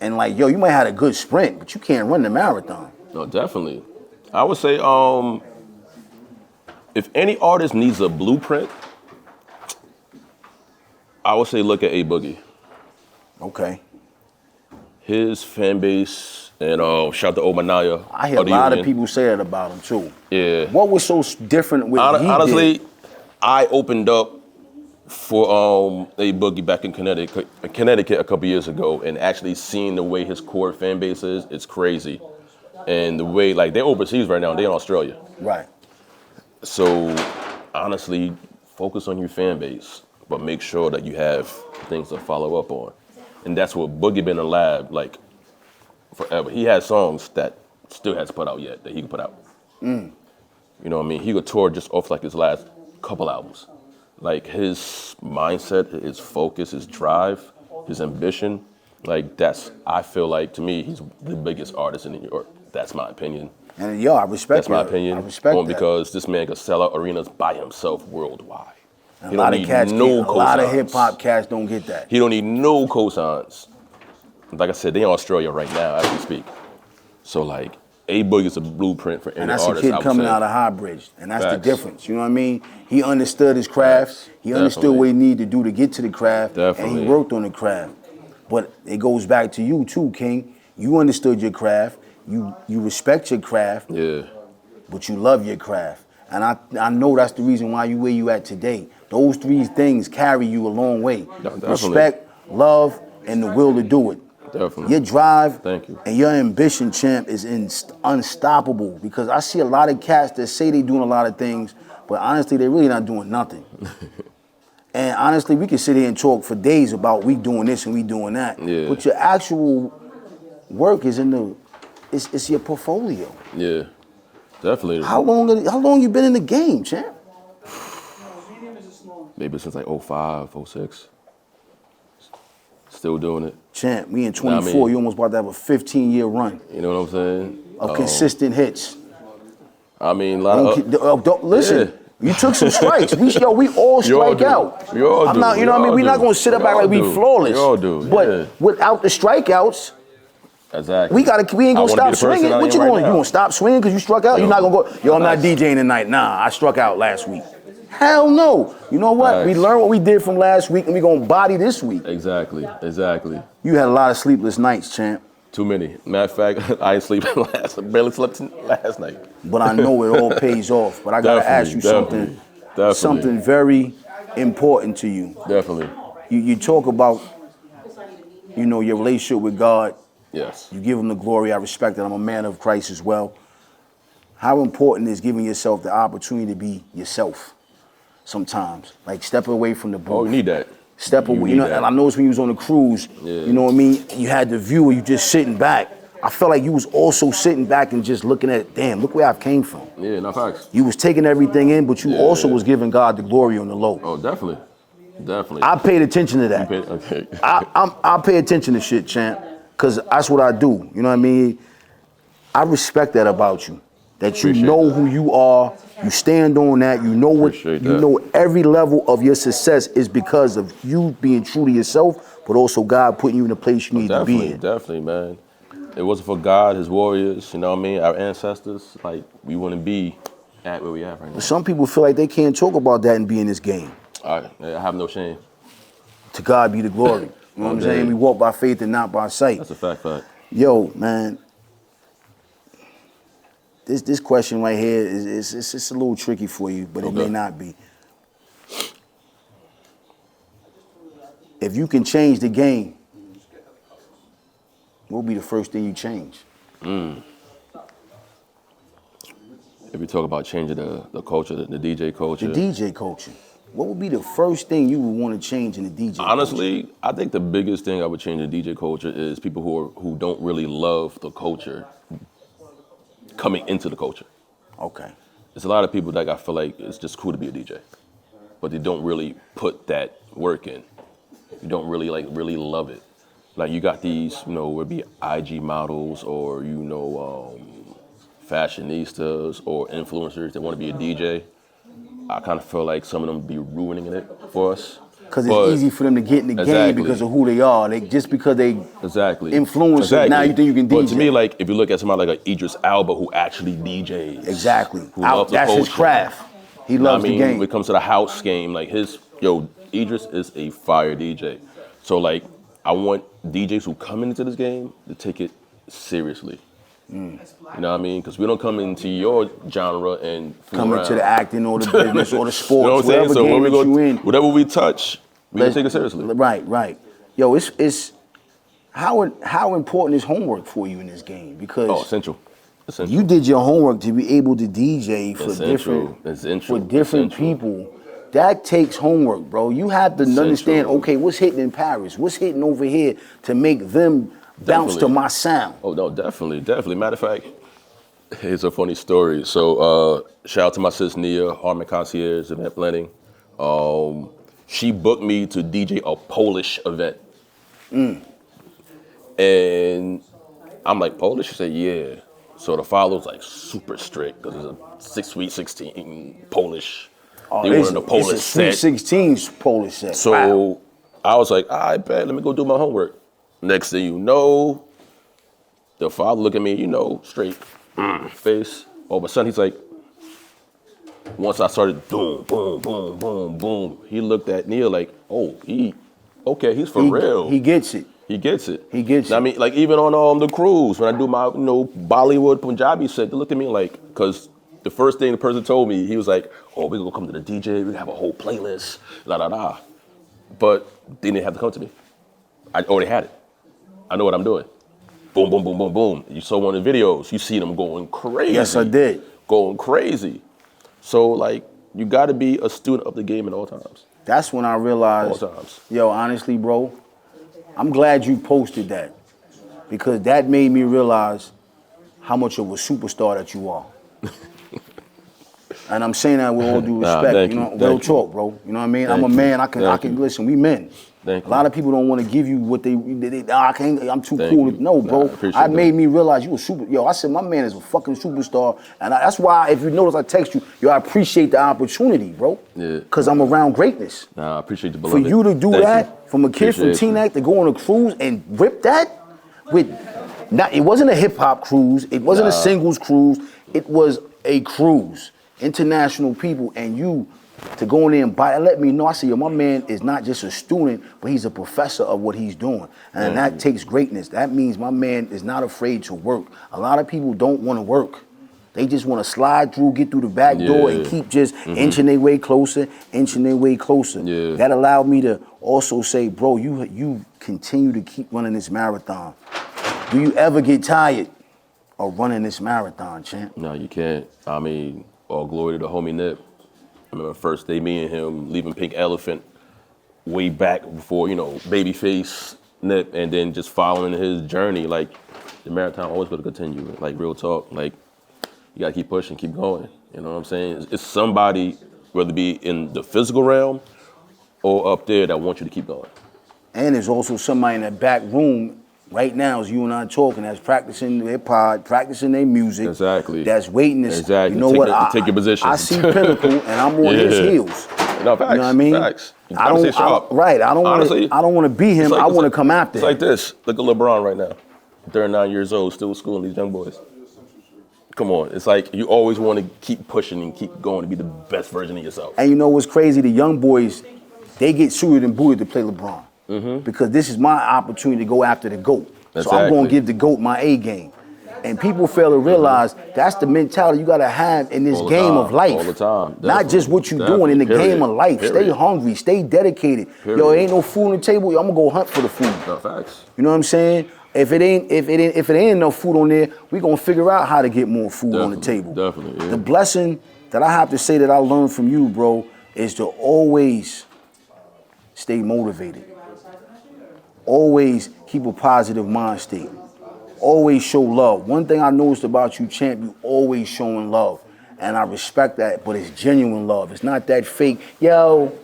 And like, yo, you might have a good sprint, but you can't run the marathon. No, definitely. I would say, if any artist needs a blueprint, I would say look at A Boogie. Okay. His fan base, and shout out to Omanaya. I hear a lot of people say that about him too. Yeah. What was so different with honestly, I opened up for A Boogie back in Connecticut a couple years ago, and actually seeing the way his core fan base is, it's crazy. And the way, like, they're overseas right now, they're in Australia. Right. So, honestly, focus on your fan base, but make sure that you have things to follow up on. And that's what Boogie been in the lab, like, forever. He has songs that still hasn't put out yet, that he can put out. You know what I mean? He could tour just off, like, his last couple albums. Like, his mindset, his focus, his drive, his ambition, like, I feel like, to me, he's the biggest artist in New York. That's my opinion. And yo, I respect That's my opinion. I respect that. Because this man could sell out arenas by himself worldwide. A lot of cats, a lot of hip hop cats don't get that. He don't need no cosigns. Like I said, they in Australia right now as we speak. So like, A Boogie is a blueprint for any artist. And that's a kid coming out of Highbridge, and that's the difference. You know what I mean? He understood his craft. He understood what he needed to do to get to the craft, and he worked on the craft. But it goes back to you too, King. You understood your craft. You respect your craft. Yeah. But you love your craft. And I know that's the reason why you where you at today. Those 3 things carry you a long way. Respect, love, and the will to do it. Definitely. Your drive Thank you. and your ambition, champ, is unstoppable. Because I see a lot of cats that say they doing a lot of things, but honestly, they're really not doing nothing. And honestly, we can sit here and talk for days about we doing this and we doing that. Yeah. But your actual work is it's your portfolio. Yeah, definitely. How long you been in the game, champ? Maybe since like 05, 06. Still doing it. Champ, we in 24, you almost about to have a 15-year run. You know what I'm saying? Of consistent hits. I mean, a lot of... listen, you took some strikes. We all strike out. We all do. You know what I mean? We're not going to sit up like we flawless. We all do. But without the strikeouts, exactly. we ain't gonna stop swinging. What you gonna? You gonna stop swinging because you struck out? You're not gonna go, yo, I'm not DJing tonight. Nah, I struck out last week. Hell no. You know what? Facts. We learned what we did from last week, and we gonna body this week. Exactly. You had a lot of sleepless nights, champ. Too many. Matter of fact, I ain't sleeping I barely slept last night. But I know it all pays off. But I gotta ask you something very important to you. Definitely. You talk about, you know, your relationship with God. Yes. You give him the glory. I respect it. I'm a man of Christ as well. How important is giving yourself the opportunity to be yourself sometimes? Like step away from the booth. Oh, you need that. Step away. You know, and I noticed when you was on the cruise, you know what I mean? You had the view where you just sitting back. I felt like you was also sitting back and just looking at, damn, look where I've came from. Yeah, no facts. You was taking everything in, but you also was giving God the glory on the low. Oh, definitely. I paid attention to that. Okay. I pay attention to shit, champ, because that's what I do. You know what I mean? I respect that about you. That you know who you are, you stand on that, you know what, you know every level of your success is because of you being true to yourself, but also God putting you in the place you need to be in. Definitely, man. It wasn't for God, his warriors, you know what I mean, our ancestors, like, we wouldn't be at where we at right now. But some people feel like they can't talk about that and be in this game. I have no shame. To God be the glory. You know what I'm saying? We walk by faith and not by sight. That's a fact. Yo, man. This question right here it's a little tricky for you, but it may not be. If you can change the game, what would be the first thing you change? If we talk about changing the culture, the DJ culture. The DJ culture. What would be the first thing you would want to change in the DJ Honestly, culture? I think the biggest thing I would change in the DJ culture is people who don't really love the culture coming into the culture. Okay. There's a lot of people that I feel like it's just cool to be a DJ, but they don't really put that work in. You don't really really love it. Like you got these, you know, would be IG models or, you know, fashionistas or influencers that want to be a DJ. I kind of feel like some of them be ruining it for us. Because it's easy for them to get in the game because of who they are. Just because they influencers, now you think you can DJ. But to me, like, if you look at somebody like Idris Elba who actually DJs. Exactly. That's his craft. He loves the game. When it comes to the house game, like Idris is a fire DJ. So like, I want DJs who come into this game to take it seriously. You know what I mean? Because we don't come into your genre and come into the acting or the business or the sports, you know what I'm saying? So game that you in. Whatever we touch, we can take it seriously. Right. Yo, it's how important is homework for you in this game? Because essential. You did your homework to be able to DJ for different people. That takes homework, bro. You have to understand, okay, what's hitting in Paris? What's hitting over here to make them bounce to my sound? Oh, no, definitely. Matter of fact, here's a funny story. So, shout out to my sis Nia, Harmon Concierge, event planning. She booked me to DJ a Polish event. And I'm like, Polish? She said, yeah. So the father's like super strict because it's a 6 Sweet 16 Polish. They wanted a Polish set. It's a Sweet 16's Polish set. So I was like, all right, bet, let me go do my homework. Next thing you know, the father look at me, you know, straight face. All of a sudden, he's like, once I started boom, boom, boom, boom, boom, he looked at Neil like, oh, he's for real. He gets it. He gets it. I mean, like even on the cruise, when I do my, you know, Bollywood Punjabi set, they looked at me like, because the first thing the person told me, he was like, oh, we're going to come to the DJ, we have a whole playlist, la. But they didn't have to come to me. I already had it. I know what I'm doing. Boom, boom, boom, boom, boom. You saw one of the videos, you see them going crazy. Yes, I did. Going crazy. So, like, you got to be a student of the game at all times. That's when I realized, yo, honestly, bro, I'm glad you posted that because that made me realize how much of a superstar that you are. And I'm saying that with all due respect, real talk, bro. You know what I mean? I'm a man. I can listen. We men. A lot of people don't want to give you what I can't. I'm too cool. No, bro. I made me realize you a super. Yo, I said my man is a fucking superstar, and that's why if you notice I text you, yo, I appreciate the opportunity, bro. Yeah. Cause I'm around greatness. Nah, I appreciate the beloved. For you to do that, from a kid from Teaneck to go on a cruise and rip that it wasn't a hip hop cruise. It wasn't a singles cruise. It was a cruise. International people, and you to go in there and buy it, let me know. I say, yo, my man is not just a student, but he's a professor of what he's doing. And that takes greatness. That means my man is not afraid to work. A lot of people don't want to work. They just want to slide through, get through the back door, and keep just inching their way closer, inching their way closer. Yeah. That allowed me to also say, bro, you continue to keep running this marathon. Do you ever get tired of running this marathon, champ? No, you can't. I mean, all glory to the homie Nip. I remember first day me and him leaving Pink Elephant way back before, you know, Babyface, Nip, and then just following his journey. Like, the marathon always going to continue. Like, real talk. Like, you gotta keep pushing, keep going. You know what I'm saying? It's somebody, whether it be in the physical realm or up there, that wants you to keep going. And there's also somebody in that back room right now, as you and I talking, that's practicing their pod, practicing their music. Exactly. That's waiting to, exactly. you know what? Take your position. I see Pinnacle, and I'm on his heels. No, facts. You know what I mean? Facts. I don't want to be him. I want to come after him. It's like this. Look at LeBron right now. 39 years old, still schooling these young boys. Come on, it's like you always want to keep pushing and keep going to be the best version of yourself. And you know what's crazy? The young boys, they get suited and booted to play LeBron. Because this is my opportunity to go after the GOAT. Exactly. So I'm going to give the GOAT my A game. And people fail to realize that's the mentality you got to have in this game of life. All the time. Not just what you're doing in the game of life. Stay hungry, stay dedicated. Yo, ain't no food on the table, I'm going to go hunt for the food. No, facts. You know what I'm saying? If it ain't enough food on there, we gonna figure out how to get more food on the table. Definitely, yeah. The blessing that I have to say that I learned from you, bro, is to always stay motivated. Always keep a positive mind state. Always show love. One thing I noticed about you, champ, you always showing love. And I respect that, but it's genuine love. It's not that fake, yo,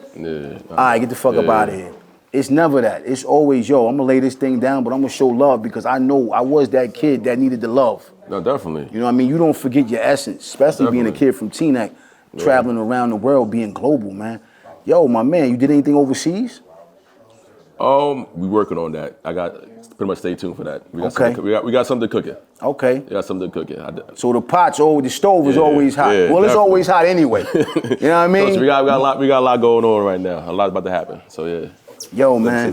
all right, get the fuck up out of here. It's never that. It's always, yo, I'm gonna lay this thing down, but I'm gonna show love because I know I was that kid that needed the love. No, definitely. You know what I mean? You don't forget your essence, especially being a kid from Teaneck, traveling around the world, being global, man. Yo, my man, you did anything overseas? We working on that. I got pretty much stay tuned for that. We got we got something cooking. Okay. We got something cooking. So the stove is always hot. Yeah, well, it's always hot anyway. You know what I mean? So we got a lot going on right now. A lot about to happen. So yeah. Yo, man.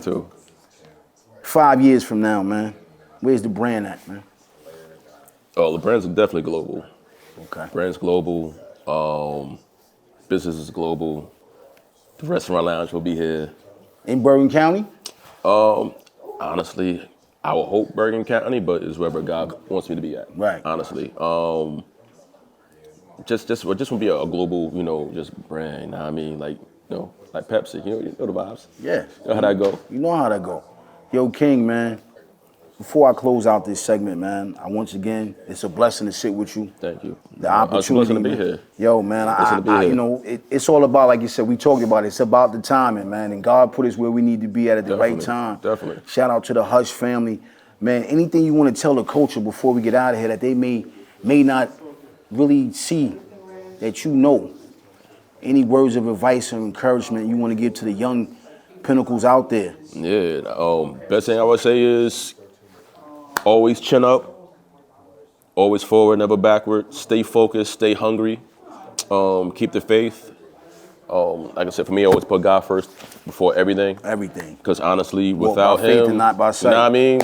5 years from now, man, where's the brand at, man? Oh, the brand's definitely global. Okay. Brand's global. Business is global. The restaurant lounge will be here. In Bergen County? Honestly, I would hope Bergen County, but it's wherever God wants me to be at. Right. Honestly. Just want to be a global, you know, just brand. You know what I mean? Like, you know, like Pepsi. You know the vibes. Yeah. You know how that go? You know how that go. Yo, King, man, before I close out this segment, man, once again, it's a blessing to sit with you. Thank you. The opportunity to be here. Yo, man, you know, it's all about, like you said, we talked about it. It's about the timing, man, and God put us where we need to be at the right time. Definitely. Shout out to the Hush family. Man, anything you want to tell the culture before we get out of here that they may not really see that you know? Any words of advice or encouragement you want to give to the young Pinnacles out there? Yeah, best thing I would say is always chin up, always forward, never backward. Stay focused, stay hungry, keep the faith. Like I said, for me, I always put God first before everything. Everything. Because honestly, Walk without by faith Him, and not by sight. You know what I mean?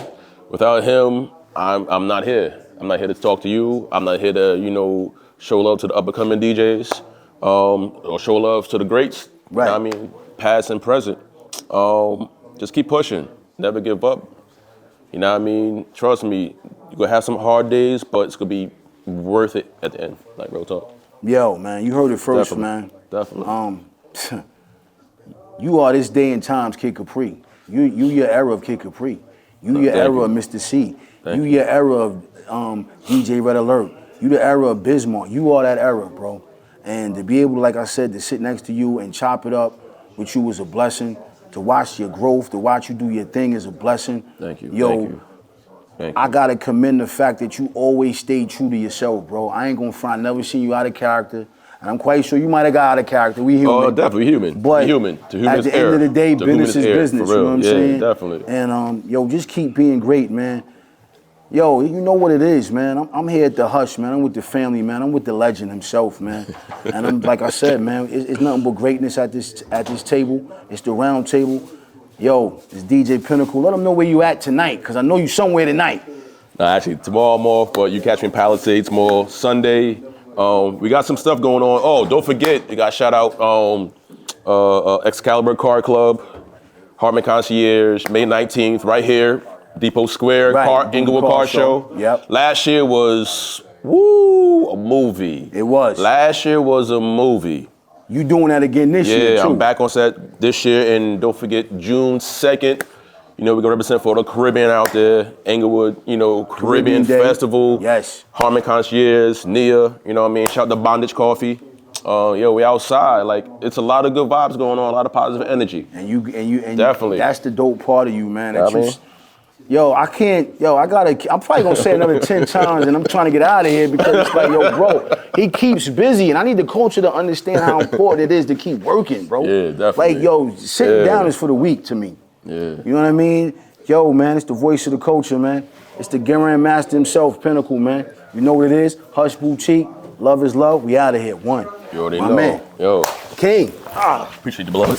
Without Him, I'm not here. I'm not here to talk to you. I'm not here to, you know, show love to the up-and-coming DJs. Or show love to the greats. Right. You know what I mean? Past and present. Just keep pushing. Never give up. You know what I mean? Trust me, you're going to have some hard days, but it's going to be worth it at the end. Like, real talk. Yo, man, you heard it first, man. Definitely. You are this day and time's Kid Capri. You your era of Kid Capri. You your era of Mr. C. You your era of DJ Red Alert. You the era of Bismarck. You are that era, bro. And to be able, like I said, to sit next to you and chop it up with you was a blessing. To watch your growth, to watch you do your thing is a blessing. Thank you. Yo, Thank you. Thank you. I gotta commend the fact that you always stayed true to yourself, bro. I ain't gonna front, never seen you out of character. And I'm quite sure you might have got out of character. We human. Oh, definitely human. But human. To human at the end of the day, business is business. You know what I'm saying? Definitely. And yo, just keep being great, man. Yo, you know what it is, man. I'm here at the Hush, man. I'm with the family, man. I'm with the legend himself, man. And I'm like I said, man, it's nothing but greatness at this table. It's the round table. Yo, it's DJ Pinnacle. Let them know where you at tonight, because I know you somewhere tonight. No, actually, tomorrow I'm off, but you catch me in Palisades Mall Sunday. We got some stuff going on. Oh, don't forget, you got to shout out Excalibur Car Club, Hartman Concierge, May 19th, right here, Depot Square, Right, Inglewood Car Show. Yep. Last year was, a movie. It was. Last year was a movie. You doing that again this year, too. Yeah, I'm back on set this year, and don't forget, June 2nd, we're going to represent for the Caribbean out there, Inglewood, Caribbean Day. Festival. Yes. Hartman Concierge, Nia, shout out to Bondage Coffee. We outside, like, it's a lot of good vibes going on, a lot of positive energy. And you Definitely. That's the dope part of you, man. I'm probably gonna say another 10 times, and I'm trying to get out of here because it's like, yo, bro, he keeps busy, and I need the culture to understand how important it is to keep working, bro. Yeah, definitely. Like, yo, sitting down is for the weak to me. Yeah. You know what I mean? Yo, man, it's the voice of the culture, man. It's the Grand Master himself, Pinnacle, man. You know what it is? Hush Boutique, love is love. We out of here. One. You already My know. man. Yo. King. Appreciate the blood.